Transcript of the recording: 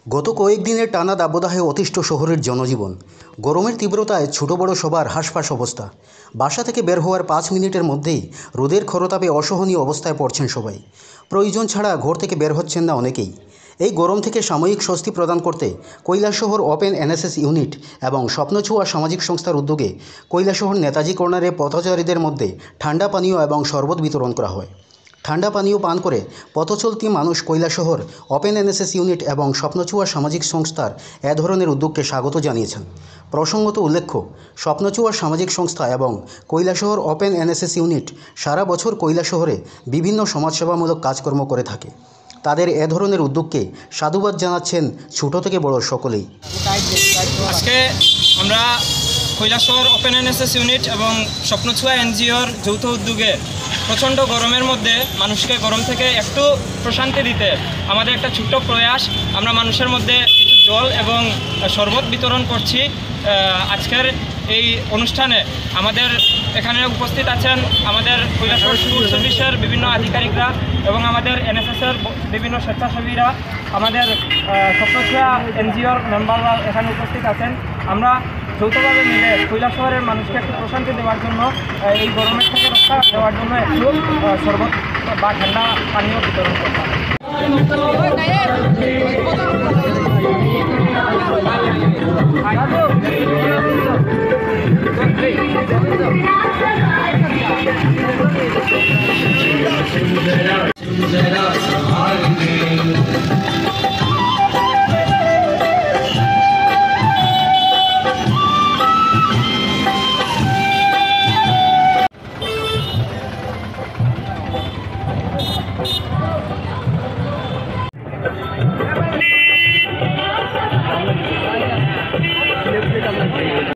গত কয়েকদিনের টানা দাবদাহে অতিষ্ঠ শহরের জনজীবন। গরমের তীব্রতায় ছোট বড় সবার হাঁসফাঁস অবস্থা। বাসা থেকে বের হওয়ার 5 মিনিটের মধ্যেই রোদের খরতাপে অসহনীয় অবস্থায় পড়ছেন সবাই। প্রয়োজন ছাড়া ঘর থেকে বের হচ্ছেন না অনেকেই। এই গরম থেকে সাময়িক স্বস্তি প্রদান করতে কৈলাসহর ওপেন এনএসএস ইউনিট এবং স্বপ্নছোঁয়া সামাজিক সংস্থার উদ্যোগে কৈলাসহর নেতাজি কর্নারে পথচারীদের মধ্যে ঠান্ডা পানীয় এবং শরবত বিতরণ করা হয়। ঠান্ডা পানীয় পান করে পথচলতি মানুষ কৈলাসহর ওপেন এনএসএস ইউনিট এবং স্বপ্নছোঁয়া সামাজিক সংস্থার এ ধরনের উদ্যোগকে স্বাগত জানিয়েছেন। প্রসঙ্গত উল্লেখ্য, স্বপ্নছোঁয়া সামাজিক সংস্থা এবং কৈলাসহর ওপেন এনএসএস ইউনিট সারা বছর কৈলাসহরে বিভিন্ন সমাজসেবামূলক কাজকর্ম করে থাকে। তাদের এ ধরনের উদ্যোগকে সাধুবাদ জানাচ্ছেন ছোট থেকে বড় সকলেই। আজকে আমরা কৈলাসহর ওপেন এনএসএস ইউনিট এবং স্বপ্নছোঁয়া এনজিওর যৌথ উদ্যোগে প্রচণ্ড গরমের মধ্যে মানুষকে গরম থেকে একটু প্রশান্তি দিতে আমাদের একটা ছোট্ট প্রয়াস। আমরা মানুষের মধ্যে কিছু জল এবং শরবত বিতরণ করছি। আজকের এই অনুষ্ঠানে আমাদের এখানে উপস্থিত আছেন আমাদের কৈলাসহর সিভিল সার্ভিসের বিভিন্ন আধিকারিকরা এবং আমাদের এনএসএসের বিভিন্ন স্বেচ্ছাসেবীরা, আমাদের স্বপ্নছোঁয়া এনজিওর মেম্বাররা এখানে উপস্থিত আছেন। আমরা যৌথভাবে মিলে কৈলাসহরের মানুষকে একটু প্রশান্তি দেওয়ার জন্য, এই গরমের থেকে রক্ষা দেওয়ার জন্য একটু শরবত বা ঠান্ডা পানীয় বিতরণ করতাম।